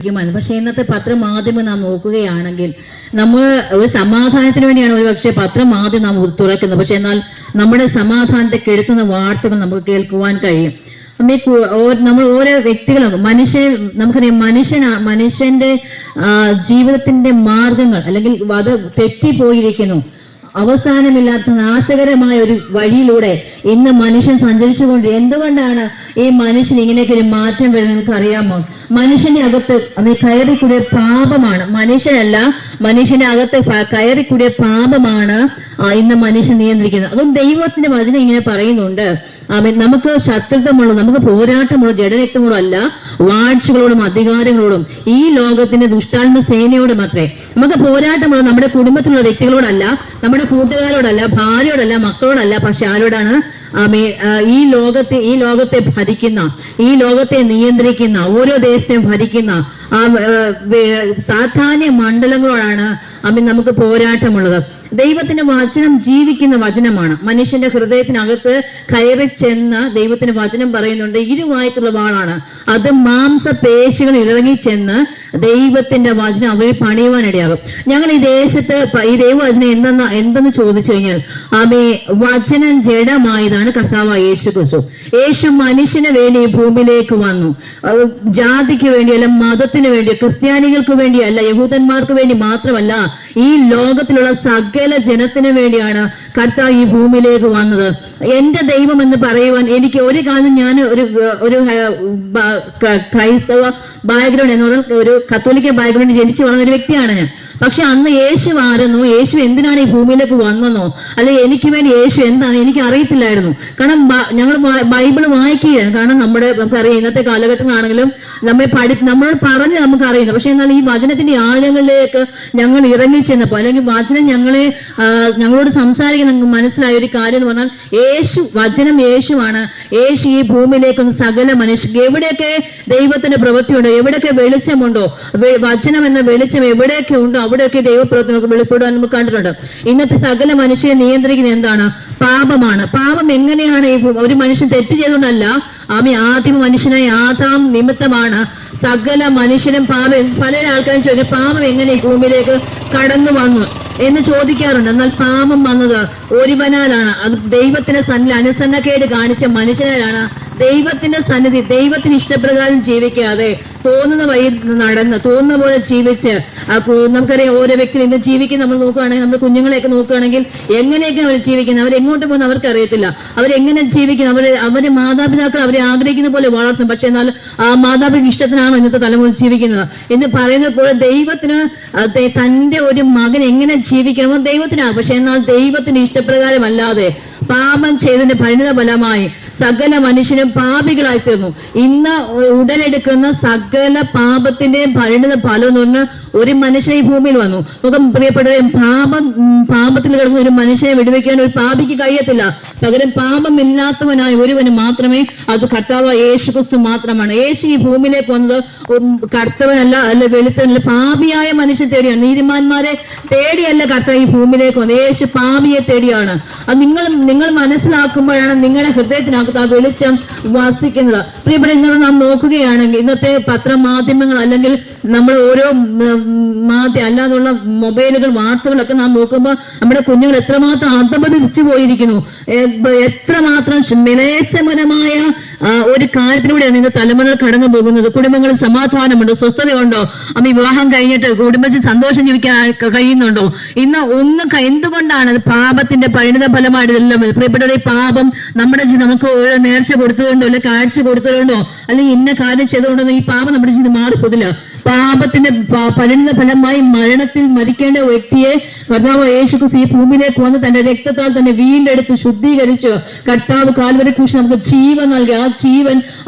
പക്ഷെ ഇന്നത്തെ പത്രമാധ്യമം നാം നോക്കുകയാണെങ്കിൽ നമ്മൾ ഒരു സമാധാനത്തിന് വേണ്ടിയാണ് ഒരു പക്ഷേ പത്രമാധ്യമം നാം തുറക്കുന്നത്. പക്ഷെ എന്നാൽ നമ്മുടെ സമാധാനത്തെ കെടുത്തുന്ന വാർത്തകൾ നമുക്ക് കേൾക്കുവാൻ കഴിയും. നമ്മൾ ഓരോ വ്യക്തികളും നമുക്കറിയാം മനുഷ്യന്റെ ജീവിതത്തിന്റെ മാർഗങ്ങൾ അല്ലെങ്കിൽ അത് തെറ്റിപ്പോയിരിക്കുന്നു. അവസാനമില്ലാത്ത നാശകരമായ ഒരു വഴിയിലൂടെ ഇന്ന് മനുഷ്യൻ സഞ്ചരിച്ചുകൊണ്ട് എന്തുകൊണ്ടാണ് ഈ മനുഷ്യൻ ഇങ്ങനെയൊക്കെ ഒരു മാറ്റം വരുന്നത് നിങ്ങൾക്ക് അറിയാമോ? മനുഷ്യന്റെ അകത്ത് കയറിക്കൂടിയ പാപമാണ്, മനുഷ്യന്റെ അകത്ത് കയറിക്കൂടിയ പാപമാണ് ഇന്ന് മനുഷ്യൻ നിയന്ത്രിക്കുന്നത്. അതും ദൈവത്തിന്റെ വചനം ഇങ്ങനെ പറയുന്നുണ്ട്, നമുക്ക് ശത്രുത്വമുള്ള, നമുക്ക് പോരാട്ടമുള്ള ജഡരക്തങ്ങളോടും അല്ല, വാഴ്ചകളോടും അധികാരങ്ങളോടും ഈ ലോകത്തിന്റെ ദുഷ്ടാത്മ സേനയോടും അത്രേ നമുക്ക് പോരാട്ടമുള്ള. നമ്മുടെ കുടുംബത്തിലുള്ള വ്യക്തികളോടല്ല, നമ്മുടെ കൂട്ടുകാരോടല്ല, ഭാര്യയോടല്ല, മക്കളോടല്ല, പക്ഷെ ആരോടാണ്? ഈ ലോകത്തെ ഭരിക്കുന്ന, ഈ ലോകത്തെ നിയന്ത്രിക്കുന്ന, ഓരോ ദേശത്തെയും ഭരിക്കുന്ന സാധാന്യ മണ്ഡലങ്ങളോടാണ് നമുക്ക് പോരാട്ടമുള്ളത്. ദൈവത്തിന്റെ വചനം ജീവിക്കുന്ന വചനമാണ്. മനുഷ്യന്റെ ഹൃദയത്തിനകത്ത് കയറി ചെന്ന് ദൈവത്തിന്റെ വചനം പറയുന്നുണ്ട്, ഇരുവായിട്ടുള്ള വാളാണ്, അത് മാംസപേശികൾ ഇറങ്ങിച്ചെന്ന് ദൈവത്തിന്റെ വചനം അവരെ പണിയുവാനിടയാകും. ഞങ്ങൾ ഈ ദേശത്ത് ഈ ദൈവവചനം എന്തെന്ന് ചോദിച്ചു കഴിഞ്ഞാൽ വചനം ജഡമായതാണ് കർത്താവായ യേശു ക്രിസ്തു. യേശു മനുഷ്യന് വേണ്ടി ഭൂമിയിലേക്ക് വന്നു. ജാതിക്ക് വേണ്ടിയല്ല, മതത്തിന് വേണ്ടി, ക്രിസ്ത്യാനികൾക്ക് വേണ്ടിയല്ല, യഹൂദന്മാർക്ക് വേണ്ടി മാത്രമല്ല, ഈ ലോകത്തിലുള്ള സകല ജനത്തിന് വേണ്ടിയാണ് കർത്താവ് ഈ ഭൂമിയിലേക്ക് വന്നത്. എന്റെ ദൈവം എന്ന് പറയുവാൻ എനിക്ക് ഒരു കാലം ഞാൻ ഒരു ക്രൈസ്തവ ബാക്ക്ഗ്രൗണ്ട് എന്നുള്ള ഒരു കത്തോലിക്ക ബാക്ക്ഗ്രൗണ്ട് ജനിച്ചു വളർന്ന ഒരു വ്യക്തിയാണ് ഞാൻ. പക്ഷെ അന്ന് യേശു ആരെന്നോ, യേശു എന്തിനാണ് ഈ ഭൂമിയിലേക്ക് വന്നെന്നോ, അല്ലെ എനിക്ക് വേണ്ടി യേശു എന്താണ് എനിക്ക് അറിയത്തില്ലായിരുന്നു. കാരണം ഞങ്ങൾ ബൈബിൾ വായിക്കുകയാണ്. കാരണം നമുക്കറിയാം ഇന്നത്തെ കാലഘട്ടങ്ങളാണെങ്കിലും നമ്മളോട് പറഞ്ഞ് നമുക്ക് അറിയുന്നു. പക്ഷെ എന്നാൽ ഈ വചനത്തിന്റെ ആഴങ്ങളിലേക്ക് ഞങ്ങൾ ഇറങ്ങിച്ചെന്നപ്പോൾ, അല്ലെങ്കിൽ വചനം ഞങ്ങളോട് സംസാരിക്കുന്ന മനസ്സിലായ ഒരു കാര്യം എന്ന് പറഞ്ഞാൽ വചനം യേശുവാണ്. യേശു ഈ ഭൂമിയിലേക്ക് സകല മനുഷ്യർക്ക് എവിടെയൊക്കെ ദൈവത്തിന്റെ പ്രവൃത്തിയുണ്ടോ, എവിടെയൊക്കെ വെളിച്ചമുണ്ടോ, വചനം എന്ന വെളിച്ചം എവിടെയൊക്കെ ഉണ്ടോ അവിടെയൊക്കെ ദൈവപ്രവൃത്തി നമുക്ക് വെളിപ്പെടുവാൻ നമുക്ക് കണ്ടിട്ടുണ്ട്. ഇന്നത്തെ സകല മനുഷ്യരെ നിയന്ത്രിക്കുന്നത് എന്താണ്? പാപമാണ്. പാപം എങ്ങനെയാണ്? ഒരു മനുഷ്യൻ തെറ്റ് ചെയ്തുകൊണ്ടല്ല, ആദ്യ മനുഷ്യനായ ആദാം നിമിത്തമാണ് സകല മനുഷ്യനും പാപം. പല ആൾക്കാരും ചോദിക്കും, പാപം എങ്ങനെ ഈ ഭൂമിയിലേക്ക് കടന്നു വന്നു എന്ന് ചോദിക്കാറുണ്ട്. എന്നാൽ പാപം വന്നത് ഒരുവനാലാണ്. അത് ദൈവത്തിന്റെ സന്നിധി അനുസരണക്കേട് കാണിച്ച മനുഷ്യനാലാണ്. ദൈവത്തിന്റെ സന്നിധി, ദൈവത്തിന് ഇഷ്ടപ്രകാരം ജീവിക്കാതെ തോന്നുന്ന വഴി നടന്ന് തോന്നുന്ന പോലെ ജീവിച്ച് നമുക്കറിയാം ഓരോ വ്യക്തി ഇന്ന് ജീവിക്കുന്ന നമ്മൾ നോക്കുകയാണെങ്കിൽ, നമ്മുടെ കുഞ്ഞുങ്ങളെയൊക്കെ നോക്കുകയാണെങ്കിൽ എങ്ങനെയൊക്കെ അവർ ജീവിക്കുന്നത്, അവരെങ്ങോട്ട് പോകുന്ന അവർക്ക് അറിയത്തില്ല. അവരെങ്ങനെ ജീവിക്കുന്നു, അവര് മാതാപിതാക്കൾ അവരെ ആഗ്രഹിക്കുന്ന പോലെ വളർത്തും. പക്ഷെ എന്നാൽ മാതാപിതാക്കൾ ഇഷ്ടത്തിനാണ് ഇന്നത്തെ തലമുറ ജീവിക്കുന്നത് എന്ന് പറയുന്നത് പോലെ ദൈവത്തിന് തന്റെ ഒരു മകൻ എങ്ങനെ ജീവിക്കണമോ ദൈവത്തിനാണ്. പക്ഷെ എന്നാൽ ദൈവത്തിന്റെ ഇഷ്ടപ്രകാരമല്ലാതെ പാപം ചെയ്തതിന്റെ പരിണിത ഫലമായി സകല മനുഷ്യനും പാപികളായി തീർന്നു. ഇന്ന് ഉടലെടുക്കുന്ന സകല പാപത്തിന്റെയും പരിണിത ഫലം എന്ന് പറഞ്ഞാൽ ഒരു മനുഷ്യൻ ഈ ഭൂമിയിൽ വന്നു. നമുക്ക് പ്രിയപ്പെട്ടവരെ, പാപത്തിൽ കിടക്കുന്ന ഒരു മനുഷ്യനെ വിടുവിക്കാൻ ഒരു പാപിക്ക് കഴിയത്തില്ല. പകരം പാപമില്ലാത്തവനായ ഒരുവന് മാത്രമേ അത് കർത്താവ് യേശു ക്രിസ്തു മാത്രമാണ്. യേശു ഈ ഭൂമിയിലേക്ക് വന്നത് കർത്തവനല്ല, അല്ല വെളുത്തവനല്ല, പാപിയായ മനുഷ്യൻ തേടിയാണ്. നീതിമാന്മാരെ തേടിയല്ല കർത്താവ് ഈ ഭൂമിയിലേക്ക് വന്നത്, യേശു പാപിയെ തേടിയാണ്. അത് നിങ്ങൾ മനസ്സിലാക്കുമ്പോഴാണ് നിങ്ങളുടെ ഹൃദയത്തിനകത്ത് ആ വെളിച്ചം വസിക്കുന്നത്. പ്രിയപ്പെട്ട, ഇന്നത് നാം നോക്കുകയാണെങ്കിൽ ഇന്നത്തെ പത്രമാധ്യമങ്ങൾ അല്ലെങ്കിൽ നമ്മൾ ഓരോ അല്ലാതുള്ള മൊബൈലുകൾ, വാർത്തകളൊക്കെ നാം നോക്കുമ്പോൾ നമ്മുടെ കുഞ്ഞുങ്ങൾ എത്രമാത്രം അധപതിച്ചു പോയിരിക്കുന്നു, എത്രമാത്രം മിലേച്ഛപരമായ ഒരു കാര്യത്തിലൂടെയാണ് ഇന്ന് തലമുറകൾ കടന്നു പോകുന്നത്. കുടുംബങ്ങളിൽ സമാധാനമുണ്ടോ, സ്വസ്ഥതയുണ്ടോ, വിവാഹം കഴിഞ്ഞിട്ട് കുടുംബത്തിൽ സന്തോഷം ജീവിക്കാൻ കഴിയുന്നുണ്ടോ? ഇന്ന് എന്തുകൊണ്ടാണ് പാപത്തിന്റെ പരിണിത ഫലമായിട്ട് ഇതെല്ലാം? പ്രിയപ്പെട്ടവരെ, പാപം നമ്മുടെ ജീവിതം നമുക്ക് ഓരോ നേർച്ച കൊടുത്തതുകൊണ്ടോ, അല്ലെ കാഴ്ച കൊടുത്തതുകൊണ്ടോ, അല്ലെങ്കിൽ ഇന്ന കാര്യം ചെയ്തുകൊണ്ടോ ഈ പാപം നമ്മുടെ ജീവിതം മാറിപ്പോതില്ല. പാപത്തിന്റെ പരിണിത ഫലമായി മരണത്തിൽ മരിക്കേണ്ട വ്യക്തിയെ കർത്താവ് യേശു ക്രിസ്തു ഈ ഭൂമിയിലേക്ക് വന്ന് തന്റെ രക്തത്താൽ തന്നെ വീണ്ടെടുത്ത് ശുദ്ധീകരിച്ചു. കർത്താവ് കാൽവരി ക്രൂശിൽ നമുക്ക് ജീവൻ നൽകി. ആ ജീവൻ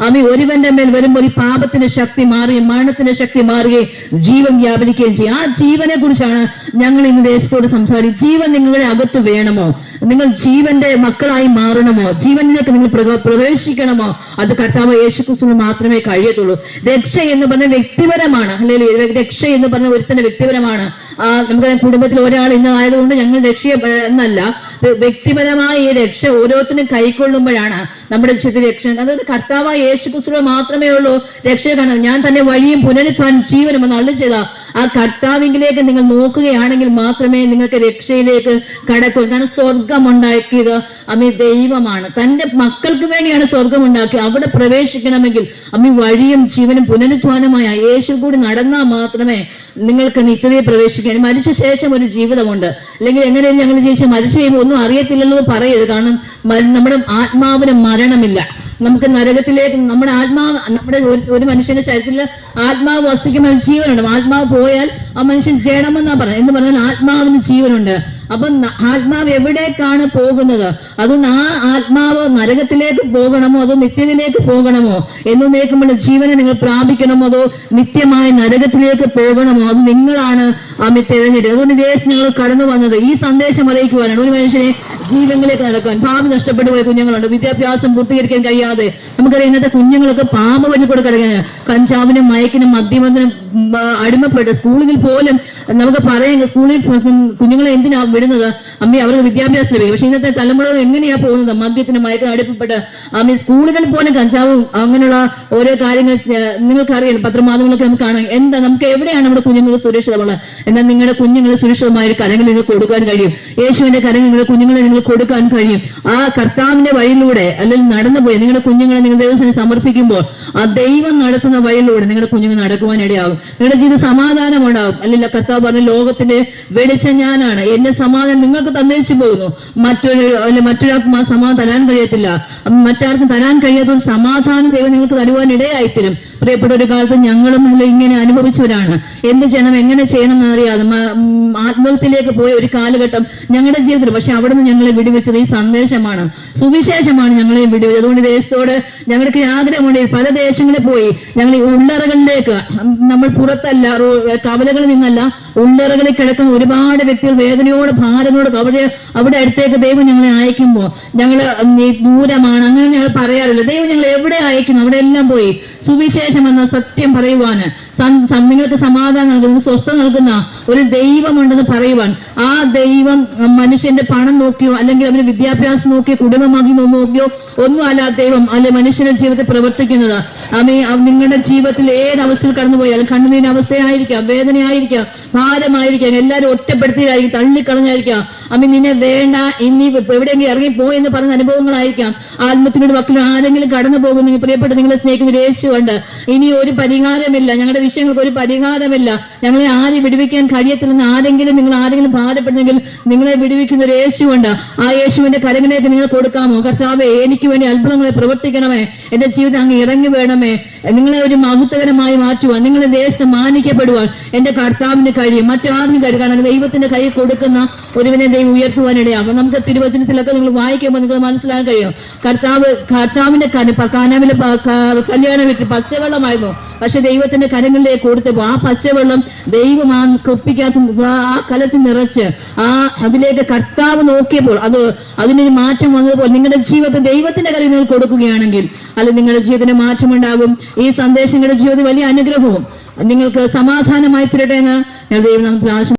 ഒരുവന്റെ മേൽ വരുമ്പോൾ ഈ പാപത്തിന്റെ ശക്തി മാറുകയും മരണത്തിന്റെ ശക്തി മാറുകയും ജീവൻ വ്യാപരിക്കുകയും ചെയ്യും. ആ ജീവനെ കുറിച്ചാണ് ഞങ്ങൾ ഇന്ന് ദേശത്തോട് സംസാരിക്കും. ജീവൻ നിങ്ങളുടെ അകത്ത് വേണമോ? നിങ്ങൾ ജീവന്റെ മക്കളായി മാറണമോ? ജീവനിലേക്ക് നിങ്ങൾ പ്രവേശിക്കണമോ? അത് കർത്താവ് യേശു ക്രിസ്തുവിന് മാത്രമേ കഴിയത്തുള്ളൂ. രക്ഷ എന്ന് പറഞ്ഞ വ്യക്തിപരമാണ്. രക്ഷ എന്ന് പറഞ്ഞ ഒരുത്തന്റെ വ്യക്തിപരമാണ്. നമുക്ക് കുടുംബത്തിൽ ഒരാൾ ഇന്നതായതുകൊണ്ട് ഞങ്ങൾ രക്ഷ എന്നല്ല, വ്യക്തിപരമായ ഈ രക്ഷ ഓരോരുത്തരും കൈക്കൊള്ളുമ്പോഴാണ് നമ്മുടെ ജീവിതത്തിൽ രക്ഷ. അതായത് കർത്താവായ യേശു ക്രിസ്തുവിൽ മാത്രമേ ഉള്ളൂ രക്ഷ കാണാൻ. ഞാൻ തന്നെ വഴിയും പുനരുത്ഥാനം ജീവനും എന്ന് അരുളി ചെയ്ത ആ കർത്താവിലേക്ക് നിങ്ങൾ നോക്കുകയാണെങ്കിൽ മാത്രമേ നിങ്ങൾക്ക് രക്ഷയിലേക്ക് കടക്കൂ. കാരണം സ്വർഗം ഉണ്ടാക്കിയത് അമ്മി ദൈവമാണ്. തന്റെ മക്കൾക്ക് വേണ്ടിയാണ് സ്വർഗം ഉണ്ടാക്കിയത്. അവിടെ പ്രവേശിക്കണമെങ്കിൽ അമ്മി വഴിയും ജീവനും പുനരുത്ഥാനമായ യേശു കൂടി നടന്നാൽ മാത്രമേ നിങ്ങൾക്ക് നിത്യതയിൽ പ്രവേശിക്കാൻ. മരിച്ച ശേഷം ഒരു ജീവിതമുണ്ട്, അല്ലെങ്കിൽ എങ്ങനെയും ഞങ്ങൾ ജീവിച്ച് മരിച്ചു കഴിയുമ്പോൾ ഒന്നും അറിയത്തില്ലെന്ന് പറയരുത്. കാരണം നമ്മുടെ ആത്മാവിന് മരണമില്ല. നമുക്ക് നരകത്തിലേക്ക് നമ്മുടെ ആത്മാവ്, നമ്മുടെ ഒരു മനുഷ്യന്റെ ശരീരത്തിൽ ആത്മാവ് വസിക്കുമ്പോൾ ജീവനുണ്ട്. ആത്മാവ് പോയാൽ ആ മനുഷ്യൻ ജഡമെന്നാ പറയുന്നത്. എന്ന് പറഞ്ഞാൽ ആത്മാവിന് ജീവനുണ്ട്. അപ്പൊ ആത്മാവ് എവിടേക്കാണ് പോകുന്നത്? അതുകൊണ്ട് ആ ആത്മാവ് നരകത്തിലേക്ക് പോകണമോ അതോ നിത്യതയിലേക്ക് പോകണമോ? എന്നേക്കുമുള്ള ജീവനെ നിങ്ങൾ പ്രാപിക്കണമോ അതോ നിത്യമായ നരകത്തിലേക്ക് പോകണമോ? അത് നിങ്ങളാണ് തിരഞ്ഞെടുക്കുക. അതുകൊണ്ട് ദേശം നിങ്ങൾ കടന്നു വന്നത് ഈ സന്ദേശം അറിയിക്കുവാനാണ്. ഒരു മനുഷ്യനെ ജീവനിലേക്ക് നടക്കാൻ. ഭാവി നഷ്ടപ്പെട്ടു പോയ കുഞ്ഞുങ്ങളുണ്ട്, വിദ്യാഭ്യാസം പൂർത്തീകരിക്കാൻ കഴിയാതെ. നമുക്കറിയാം ഇന്നത്തെ കുഞ്ഞുങ്ങൾക്ക് പാമ്പ വഴി കൂടെ കിടക്കാൻ, കഞ്ചാവിനും മയക്കിനും മദ്യമത്തിനും അടിമപ്പെട്ട് സ്കൂളിൽ പോലും നമുക്ക് പറയാം. സ്കൂളിൽ കുഞ്ഞുങ്ങളെ എന്തിനാ വിടുന്നത്? അമ്മി അവർക്ക് വിദ്യാഭ്യാസം ലഭിക്കും. പക്ഷെ ഇന്നത്തെ തലമുറ എങ്ങനെയാ പോകുന്നത്? മദ്യത്തിന് മയക്കിന് അടിമപ്പെട്ട് അമ്മി സ്കൂളുകളിൽ പോലും കഞ്ചാവും അങ്ങനെയുള്ള ഓരോ കാര്യങ്ങൾ നിങ്ങൾക്കറിയാം. പത്രമാധ്യമങ്ങളൊക്കെ നമുക്ക് കാണാം. എന്താ നമുക്ക് എവിടെയാണ് നമ്മുടെ കുഞ്ഞുങ്ങൾക്ക് സുരക്ഷിതമുള്ളത്? എന്നാൽ നിങ്ങളുടെ കുഞ്ഞുങ്ങളെ സുരക്ഷിതമായ ഒരു കരങ്ങൾ നിങ്ങൾക്ക് കൊടുക്കാൻ കഴിയും. യേശുവിന്റെ കരങ്ങൾ നിങ്ങളുടെ കുഞ്ഞുങ്ങളെ നിങ്ങൾക്ക് കൊടുക്കാൻ കഴിയും. ആ കർത്താവിന്റെ വഴിയിലൂടെ അല്ലെങ്കിൽ നടന്നുപോയി നിങ്ങളുടെ കുഞ്ഞുങ്ങളെ നിങ്ങൾ ദൈവത്തിന് സമർപ്പിക്കുമ്പോൾ ആ ദൈവം നടത്തുന്ന വഴിയിലൂടെ നിങ്ങളുടെ കുഞ്ഞുങ്ങൾ നടക്കുവാൻ ഇടയാകും. നിങ്ങളുടെ ജീവിതം സമാധാനം ഉണ്ടാകും. അല്ലെങ്കിൽ കർത്താവ് പറഞ്ഞ ലോകത്തിന്റെ വെളിച്ചം ഞാനാണ്, എന്റെ സമാധാനം നിങ്ങൾക്ക് തന്നേച്ചു പോകുന്നു. മറ്റൊരാൾക്കും ആ സമാധാനം തരാൻ കഴിയത്തില്ല. മറ്റാർക്കും തരാൻ കഴിയാത്ത ഒരു സമാധാനം ദൈവം നിങ്ങൾക്ക് തരുവാൻ ഇടയായിത്തരും. പ്രിയപ്പെട്ട ഒരു കാലത്ത് ഞങ്ങളും ഇങ്ങനെ അനുഭവിച്ചവരാണ്. എന്ത് ചെയ്യണം, എങ്ങനെ ചെയ്യണം എന്നറിയാതെ ആത്മഹത്യയിലേക്ക് പോയ ഒരു കാലഘട്ടം ഞങ്ങളുടെ ജീവിതത്തിൽ. പക്ഷെ അവിടെ നിന്ന് ഞങ്ങളെ വിടുവിച്ചത് ഈ സന്ദേശമാണ്, സുവിശേഷമാണ് ഞങ്ങളെ വിടുവിച്ചത്. അതുകൊണ്ട് ദേശത്തോട് ഞങ്ങൾക്ക് ആഗ്രഹമുണ്ട്. പല ദേശങ്ങളിൽ പോയി ഞങ്ങൾ ഉള്ളറകളിലേക്ക്, നമ്മൾ പുറത്തല്ല, കവലകളിൽ നിന്നല്ല, ഉള്ളറകളിൽ കിടക്കുന്ന ഒരുപാട് വ്യക്തികൾ വേദനയോട് ഭാരങ്ങളോട് അവിടെ അടുത്തേക്ക് ദൈവം ഞങ്ങളെ അയക്കുമ്പോൾ ഞങ്ങൾ ദൂരമാണ് അങ്ങനെ ഞങ്ങൾ പറയാറില്ല. ദൈവം ഞങ്ങൾ എവിടെ അയക്കുന്നു അവിടെ എല്ലാം പോയി സുവിശേഷം എന്ന സത്യം പറയുവാന്, നിങ്ങൾക്ക് സമാധാനം നൽകുന്ന, സ്വസ്ഥത നൽകുന്ന ഒരു ദൈവമുണ്ടെന്ന് പറയുവാൻ. ആ ദൈവം മനുഷ്യന്റെ പണം നോക്കിയോ അല്ലെങ്കിൽ അവന് വിദ്യാഭ്യാസം നോക്കിയോ കുടുംബമാക്കി നോക്കിയോ ഒന്നും അല്ല ദൈവം അല്ലെ മനുഷ്യന്റെ ജീവിതത്തിൽ പ്രവർത്തിക്കുന്നത്. നിങ്ങളുടെ ജീവിതത്തിൽ ഏത് അവസ്ഥയിൽ കടന്നുപോയാലും കണ്ണുനീരിന്റെ അവസ്ഥയായിരിക്കാം, വേദനയായിരിക്കാം, ഭാരമായിരിക്കാം, എല്ലാവരും ഒറ്റപ്പെടുത്തിയായിരിക്കും, തള്ളിക്കളഞ്ഞായിരിക്കാം, നിന്നെ വേണ്ട, ഇനി എവിടെയെങ്കിലും ഇറങ്ങിപ്പോയി എന്ന് പറഞ്ഞ അനുഭവങ്ങളായിരിക്കാം. ആത്മത്തിനോട് വക്കിലും ആരെങ്കിലും കടന്നു പോകുന്നെങ്കിൽ പ്രിയപ്പെട്ട് നിങ്ങളെ സ്നേഹിക്കുന്ന യേശുവുണ്ട്. ഇനി ഒരു പരിഹാരമില്ല, ഞങ്ങളുടെ വിഷയങ്ങൾക്ക് ഒരു പരിഹാരമില്ല, ഞങ്ങളെ ആരും വിടുവിക്കാൻ കഴിയത്തില്ലെന്ന് നിങ്ങൾ ആരെങ്കിലും ഭാരപ്പെടുന്നെങ്കിൽ നിങ്ങളെ വിടുവിക്കുന്ന ഒരു യേശുവുണ്ട്. ആ യേശുവിന്റെ കരങ്ങളിലേക്ക് നിങ്ങൾ കൊടുക്കാമോ? കർത്താവേ, എനിക്ക് വേണ്ടി അത്ഭുതങ്ങളെ പ്രവർത്തിക്കണമേ, എന്റെ ജീവിതം അങ്ങ് ഇറങ്ങി വേണമേ, നിങ്ങളെ ഒരു മഹത്വകരമായി മാറ്റുവാൻ, നിങ്ങളുടെ ദേശം മാനിക്കപ്പെടുവാൻ എന്റെ കർത്താവിന് കഴിയും, മറ്റാർക്കും കഴിയും. കാരണം ദൈവത്തിന്റെ കയ്യിൽ കൊടുക്കുന്ന ഒരുവിനെ ദൈവം ഉയർത്തുവാനിടയാകും. നമുക്ക് തിരുവചനത്തിലൊക്കെ നിങ്ങൾ വായിക്കുമ്പോൾ നിങ്ങൾ മനസ്സിലാക്കാൻ കഴിയും. കർത്താവിന്റെ കാനാവിലെ കല്യാണ വീട്ടിൽ പച്ചവെള്ളമായിരുന്നു, പക്ഷെ ദൈവത്തിന്റെ കരങ്ങളിലേക്ക് കൊടുത്തപ്പോൾ ആ പച്ചവെള്ളം ദൈവം ആ കുപ്പിക്കകത്ത് ആ കലത്തിൽ നിറച്ച് അതിലേക്ക് കർത്താവ് നോക്കിയപ്പോൾ അതിനൊരു മാറ്റം വന്നതുപോലെ നിങ്ങളുടെ ജീവിതത്തിൽ ദൈവത്തിന്റെ കരങ്ങളിൽ കൊടുക്കുകയാണെങ്കിൽ അല്ലെങ്കിൽ നിങ്ങളുടെ ജീവിതത്തിന് മാറ്റമുണ്ടാകും. ഈ സന്ദേശം നിങ്ങളുടെ ജീവിതത്തിൽ വലിയ അനുഗ്രഹവും നിങ്ങൾക്ക് സമാധാനമായി തീരട്ടെ എന്ന് ദൈവം നമുക്ക് ആശംസിക്കുന്നു.